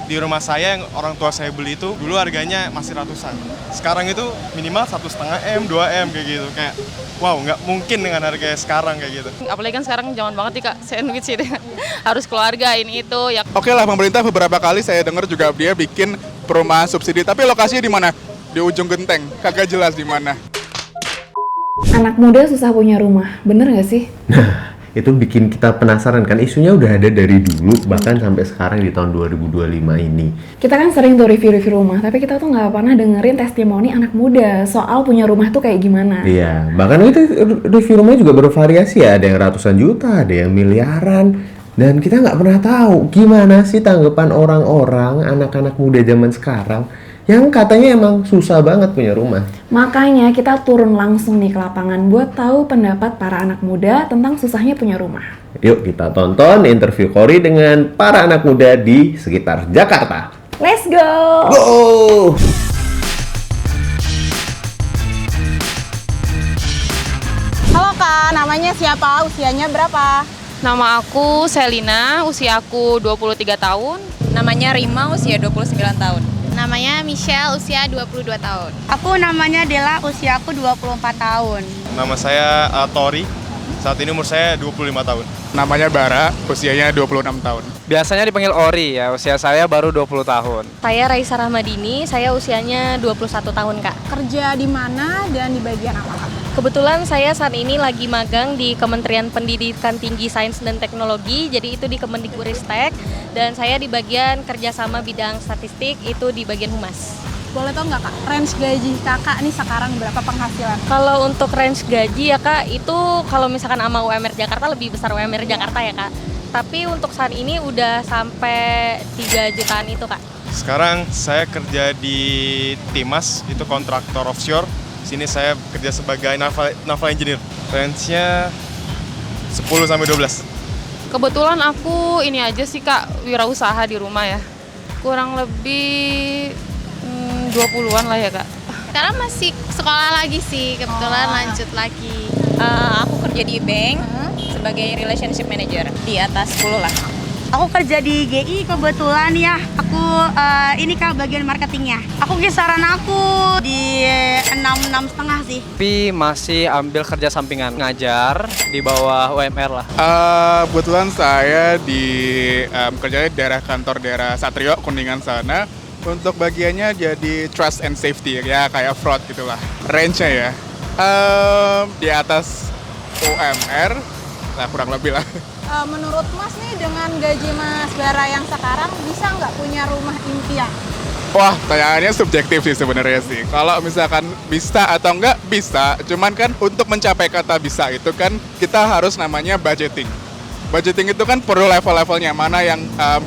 Di rumah saya yang orang tua saya beli itu dulu harganya masih ratusan. Sekarang itu minimal 1,5 M, 2 M kayak gitu. Kayak wow, nggak mungkin dengan harga sekarang kayak gitu. Apalagi kan sekarang zaman banget nih Kak, sandwich itu harus keluarga ini itu ya. Oke lah, pemerintah beberapa kali saya dengar juga dia bikin perumahan subsidi, tapi lokasinya di mana? Di ujung genteng, kagak jelas di mana. Anak muda susah punya rumah, bener nggak sih? Nah, itu bikin kita penasaran kan, isunya udah ada dari dulu, bahkan sampai sekarang di tahun 2025 ini. Kita kan sering tuh review-review rumah, tapi kita tuh nggak pernah dengerin testimoni anak muda soal punya rumah tuh kayak gimana. Iya, bahkan itu review rumahnya juga bervariasi ya, ada yang ratusan juta, ada yang miliaran. Dan kita nggak pernah tahu gimana sih tanggapan orang-orang, anak-anak muda zaman sekarang yang katanya emang susah banget punya rumah. Makanya kita turun langsung nih ke lapangan buat tahu pendapat para anak muda tentang susahnya punya rumah. Yuk kita tonton interview Cory dengan para anak muda di sekitar Jakarta. Let's go! Go! Halo Kak, namanya siapa? Usianya berapa? Nama aku Selina, usia aku 23 tahun. Namanya Rima, usia 29 tahun. Namanya Michelle, usia 22 tahun. Aku namanya Dela, usia aku 24 tahun. Nama saya Tori. Saat ini umur saya 25 tahun. Namanya Bara, usianya 26 tahun. Biasanya dipanggil Ori ya, usia saya baru 20 tahun. Saya Raisa Rahmadini, saya usianya 21 tahun Kak. Kerja di mana dan di bagian apa Kak? Kebetulan saya saat ini lagi magang di Kementerian Pendidikan Tinggi Sains dan Teknologi, jadi itu di Kemendikbudristek, dan saya di bagian kerjasama bidang statistik, itu di bagian humas. Boleh tau nggak Kak, range gaji Kakak nih sekarang berapa penghasilan? Kalau untuk range gaji ya Kak, itu kalau misalkan sama UMR Jakarta lebih besar UMR Jakarta ya Kak. Tapi untuk saat ini udah sampai 3 jutaan itu Kak. Sekarang saya kerja di Timas, itu kontraktor offshore. Sini saya kerja sebagai naval engineer. Range-nya 10 sampai 12. Kebetulan aku ini aja sih Kak, wirausaha di rumah ya. Kurang lebih 20-an lah ya Kak. Sekarang masih sekolah lagi sih, kebetulan lanjut lagi. Aku kerja di bank sebagai relationship manager, di atas 10 lah. Aku kerja di GI kebetulan ya. Aku ini Kak bagian marketingnya. Aku kisaran aku di 6,5 sih. Tapi masih ambil kerja sampingan, ngajar di bawah UMR lah. Kebetulan saya di kerjanya di daerah Satrio, Kuningan sana. Untuk bagiannya jadi trust and safety, ya kayak fraud gitulah. Range-nya ya, di atas UMR, nah kurang lebih lah. Menurut Mas nih dengan gaji Mas Bara yang sekarang bisa nggak punya rumah impian? Wah, pertanyaannya subjektif sih sebenarnya sih. Kalau misalkan bisa atau enggak, bisa. Cuman kan untuk mencapai kata bisa itu kan kita harus namanya budgeting. Budgeting itu kan perlu level-levelnya, mana yang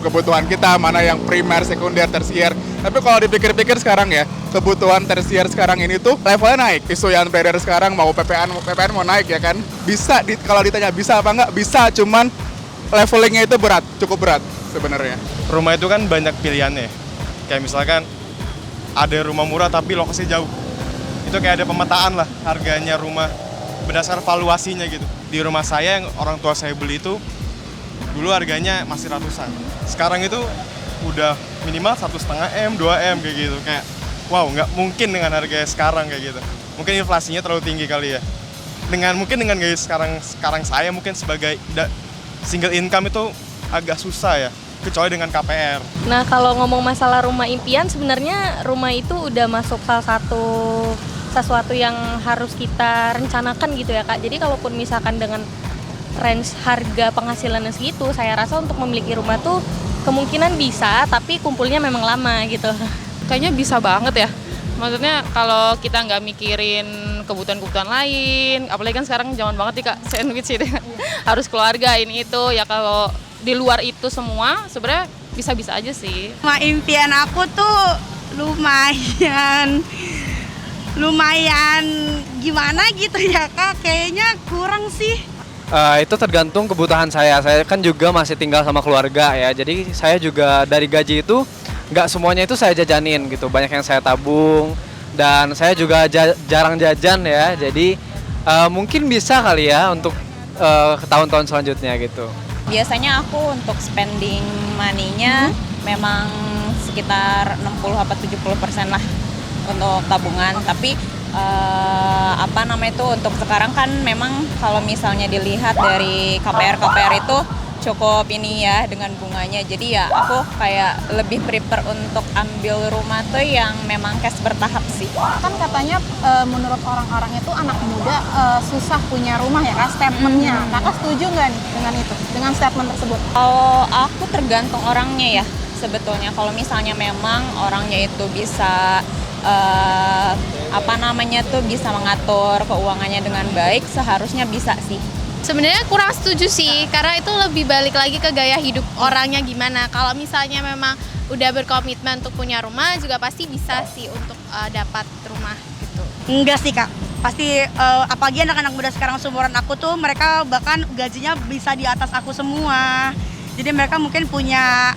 kebutuhan kita, mana yang primer, sekunder, tersier. Tapi kalau dipikir-pikir sekarang ya, kebutuhan tersier sekarang ini tuh levelnya naik. Isu yang beredar sekarang mau PPN mau naik ya kan. Bisa, kalau ditanya bisa apa enggak, bisa. Cuman levelingnya itu berat, cukup berat sebenarnya. Rumah itu kan banyak pilihannya. Kayak misalkan ada rumah murah tapi lokasinya jauh. Itu kayak ada pemetaan lah harganya rumah berdasar valuasinya gitu. Di rumah saya yang orang tua saya beli itu dulu harganya masih ratusan. Sekarang itu udah minimal 1,5 M, 2 M kayak gitu. Kayak wow, nggak mungkin dengan harga sekarang kayak gitu. Mungkin inflasinya terlalu tinggi kali ya. Mungkin dengan gaji sekarang saya mungkin sebagai single income itu agak susah ya. Kecuali dengan KPR. Nah kalau ngomong masalah rumah impian, sebenarnya rumah itu udah masuk salah satu sesuatu yang harus kita rencanakan gitu ya Kak. Jadi kalaupun misalkan dengan range harga penghasilan segitu, saya rasa untuk memiliki rumah tuh kemungkinan bisa, tapi kumpulnya memang lama gitu. Kayaknya bisa banget ya. Maksudnya kalau kita nggak mikirin kebutuhan-kebutuhan lain, apalagi kan sekarang zaman banget nih Kak, sandwich itu harus keluarga ini itu. Ya kalau di luar itu semua sebenarnya bisa-bisa aja sih. Rumah impian aku tuh lumayan gimana gitu ya Kak, kayaknya kurang sih. Itu tergantung kebutuhan saya. Saya kan juga masih tinggal sama keluarga ya. Jadi saya juga dari gaji itu nggak semuanya itu saya jajanin gitu. Banyak yang saya tabung dan saya juga jarang jajan ya. Jadi mungkin bisa kali ya untuk ke tahun-tahun selanjutnya gitu. Biasanya aku untuk spending money-nya memang sekitar 60-70% lah untuk tabungan. Tapi untuk sekarang kan memang kalau misalnya dilihat dari KPR itu cukup ini ya dengan bunganya. Jadi ya aku kayak lebih prefer untuk ambil rumah tuh yang memang cash bertahap sih. Kan katanya menurut orang-orang itu anak muda susah punya rumah ya Kak, statementnya. Kakak setuju nggak nih dengan itu, dengan statement tersebut? Kalau aku tergantung orangnya ya sebetulnya. Kalau misalnya memang orangnya itu bisa bisa mengatur keuangannya dengan baik, seharusnya bisa sih. Sebenarnya kurang setuju sih, karena itu lebih balik lagi ke gaya hidup orangnya gimana. Kalau misalnya memang udah berkomitmen untuk punya rumah, juga pasti bisa sih untuk dapat rumah gitu. Enggak sih Kak, pasti apalagi anak-anak muda sekarang seumuran aku tuh, mereka bahkan gajinya bisa di atas aku semua. Jadi mereka mungkin punya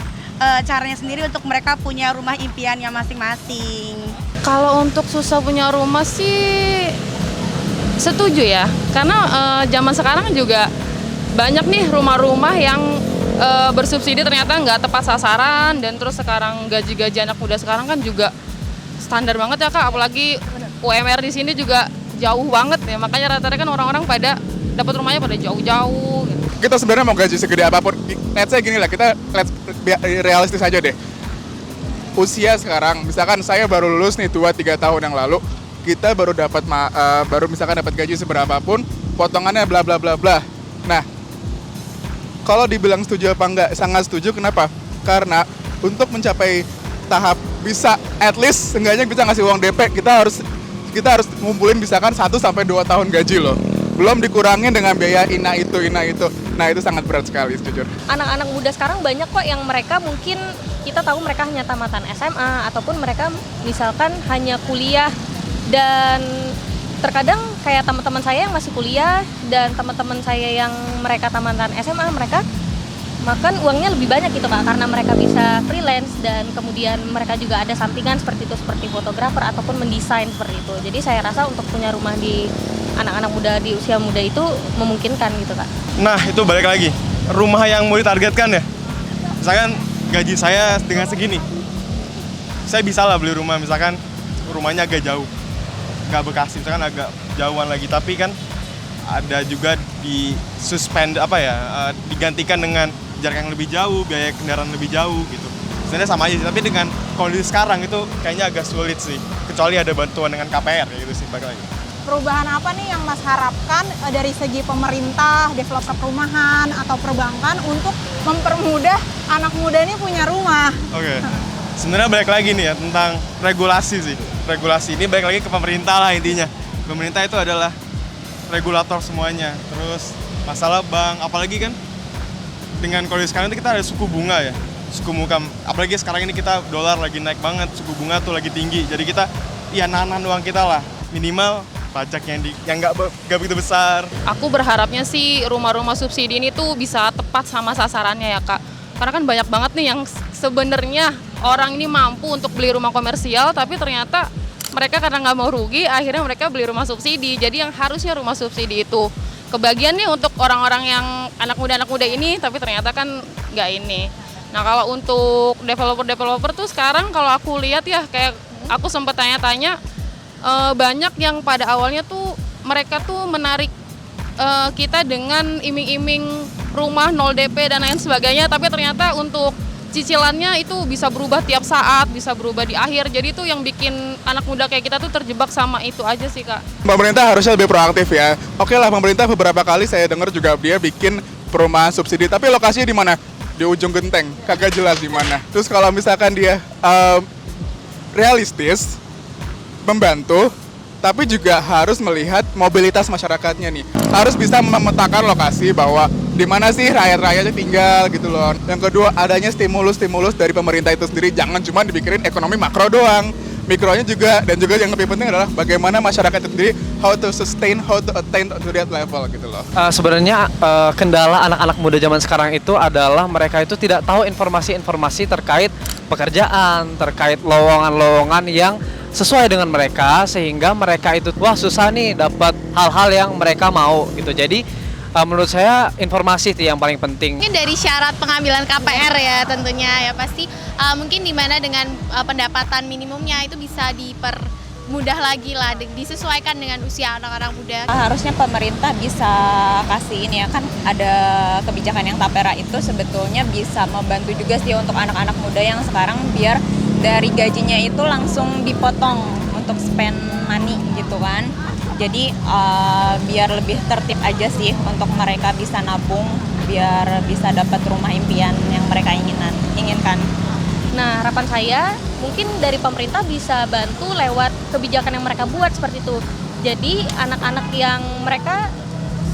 caranya sendiri untuk mereka punya rumah impiannya masing-masing. Kalau untuk susah punya rumah sih setuju ya, karena zaman sekarang juga banyak nih rumah-rumah yang bersubsidi ternyata nggak tepat sasaran, dan terus sekarang gaji-gaji anak muda sekarang kan juga standar banget ya Kak, apalagi UMR di sini juga jauh banget ya, makanya rata-rata kan orang-orang pada dapat rumahnya pada jauh-jauh gitu. Kita sebenarnya mau gaji segede apapun, let's say gini lah, kita realistis aja deh. Usia sekarang, misalkan saya baru lulus nih 2-3 tahun yang lalu, kita baru misalkan dapat gaji seberapapun, potongannya bla bla bla bla. Nah, kalau dibilang setuju apa enggak, sangat setuju. Kenapa? Karena untuk mencapai tahap bisa at least seenggaknya bisa ngasih uang DP, kita harus ngumpulin misalkan 1-2 tahun gaji loh. Belum dikurangin dengan biaya ina itu. Nah, itu sangat berat sekali jujur. Anak-anak muda sekarang banyak kok yang mereka mungkin kita tahu mereka hanya tamatan SMA ataupun mereka misalkan hanya kuliah, dan terkadang kayak teman-teman saya yang masih kuliah dan teman-teman saya yang mereka tamatan SMA, mereka makan uangnya lebih banyak gitu Kak, karena mereka bisa freelance dan kemudian mereka juga ada sampingan seperti itu, seperti fotografer ataupun mendesain seperti itu. Jadi saya rasa untuk punya rumah di anak-anak muda di usia muda itu memungkinkan gitu Kak. Nah, itu balik lagi, rumah yang mau ditargetkan ya. Misalkan gaji saya dengan segini, saya bisa lah beli rumah, misalkan rumahnya agak jauh, nggak Bekasi, misalkan agak jauhan lagi, tapi kan ada juga di suspend digantikan dengan jarak yang lebih jauh, biaya kendaraan lebih jauh gitu. Sebenarnya sama aja sih, tapi dengan kondisi sekarang itu kayaknya agak sulit sih, kecuali ada bantuan dengan KPR kayak gitu sih balik lagi. Perubahan apa nih yang Mas harapkan dari segi pemerintah, developer perumahan, atau perbankan untuk mempermudah anak muda ini punya rumah? Oke. Sebenarnya balik lagi nih ya tentang regulasi sih. Regulasi ini balik lagi ke pemerintah lah intinya. Pemerintah itu adalah regulator semuanya. Terus masalah bank, apalagi kan dengan kondisi sekarang itu kita ada suku bunga ya. Suku bunga, apalagi sekarang ini kita dolar lagi naik banget, suku bunga tuh lagi tinggi. Jadi kita nahan uang kita lah. Minimal pajak yang nggak begitu besar. Aku berharapnya sih rumah-rumah subsidi ini tuh bisa tepat sama sasarannya ya Kak. Karena kan banyak banget nih yang sebenarnya orang ini mampu untuk beli rumah komersial, tapi ternyata mereka karena nggak mau rugi, akhirnya mereka beli rumah subsidi. Jadi yang harusnya rumah subsidi itu kebagian nih untuk orang-orang yang anak muda ini, tapi ternyata kan nggak ini. Nah kalau untuk developer tuh sekarang kalau aku lihat ya, kayak aku sempat tanya-tanya, banyak yang pada awalnya tuh mereka tuh menarik kita dengan iming-iming rumah 0 DP dan lain sebagainya, tapi ternyata untuk cicilannya itu bisa berubah tiap saat, bisa berubah di akhir. Jadi itu yang bikin anak muda kayak kita tuh terjebak sama itu aja sih Kak. Pemerintah harusnya lebih proaktif ya. Oke lah, pemerintah beberapa kali saya dengar juga dia bikin perumahan subsidi, tapi lokasinya di mana? Di ujung genteng, kagak jelas di mana. Terus kalau misalkan dia realistis, membantu, tapi juga harus melihat mobilitas masyarakatnya nih. Harus bisa memetakan lokasi bahwa di mana sih rakyat-rakyatnya tinggal gitu loh. Yang kedua, adanya stimulus dari pemerintah itu sendiri, jangan cuma dipikirin ekonomi makro doang. Mikronya juga, dan juga yang lebih penting adalah bagaimana masyarakat itu sendiri how to attain to that level gitu loh. Sebenarnya kendala anak-anak muda zaman sekarang itu adalah mereka itu tidak tahu informasi-informasi terkait pekerjaan, terkait lowongan-lowongan yang sesuai dengan mereka, sehingga mereka itu wah susah nih dapat hal-hal yang mereka mau gitu. Jadi menurut saya informasi itu yang paling penting. Mungkin dari syarat pengambilan KPR ya tentunya ya pasti mungkin dimana dengan pendapatan minimumnya itu bisa dipermudah lagi lah, disesuaikan dengan usia anak-anak muda. Harusnya pemerintah bisa kasih ini ya, kan ada kebijakan yang tapera itu sebetulnya bisa membantu juga sih untuk anak-anak muda yang sekarang, biar dari gajinya itu langsung dipotong untuk spend money gitu kan. Jadi biar lebih tertib aja sih untuk mereka bisa nabung, biar bisa dapat rumah impian yang mereka inginkan. Nah, harapan saya mungkin dari pemerintah bisa bantu lewat kebijakan yang mereka buat seperti itu. Jadi anak-anak yang mereka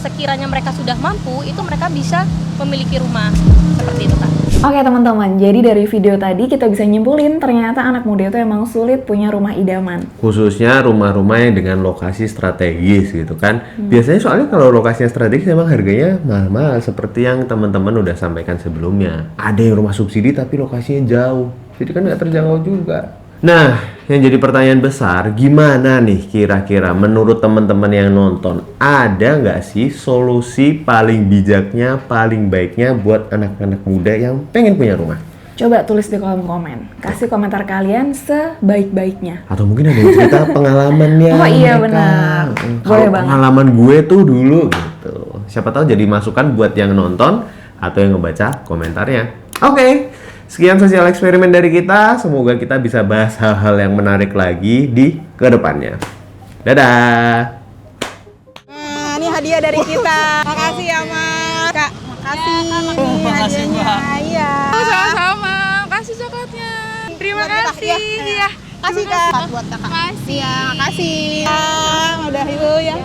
sekiranya mereka sudah mampu, itu mereka bisa memiliki rumah. Seperti itu, Kak. Oke teman-teman, jadi dari video tadi kita bisa nyimpulin ternyata anak muda itu emang sulit punya rumah idaman. Khususnya rumah-rumah yang dengan lokasi strategis gitu kan. Biasanya soalnya kalau lokasinya strategis emang harganya mahal-mahal seperti yang teman-teman udah sampaikan sebelumnya. Ada yang rumah subsidi tapi lokasinya jauh, jadi kan nggak terjangkau juga. Nah, yang jadi pertanyaan besar, gimana nih kira-kira menurut teman-teman yang nonton, ada nggak sih solusi paling bijaknya, paling baiknya buat anak-anak muda yang pengen punya rumah? Coba tulis di kolom komen, kasih komentar kalian sebaik-baiknya. Atau mungkin ada yang cerita pengalamannya. Oh iya mereka. benar, Kalau boleh banget. pengalaman gue tuh dulu gitu. Siapa tahu jadi masukan buat yang nonton atau yang ngebaca komentarnya. Oke. Sekian sosial eksperimen dari kita, semoga kita bisa bahas hal-hal yang menarik lagi di kedepannya. Dadah! Nah, ini hadiah dari kita. Makasih ya, Mas. Kak, makasih. Ini hadiahnya. Iya. Sama-sama, kasih coklatnya. Terima kasih. Iya. Kasih Kak. Buat Kakak. Makasih. Iya, makasih. Udah yuk ya.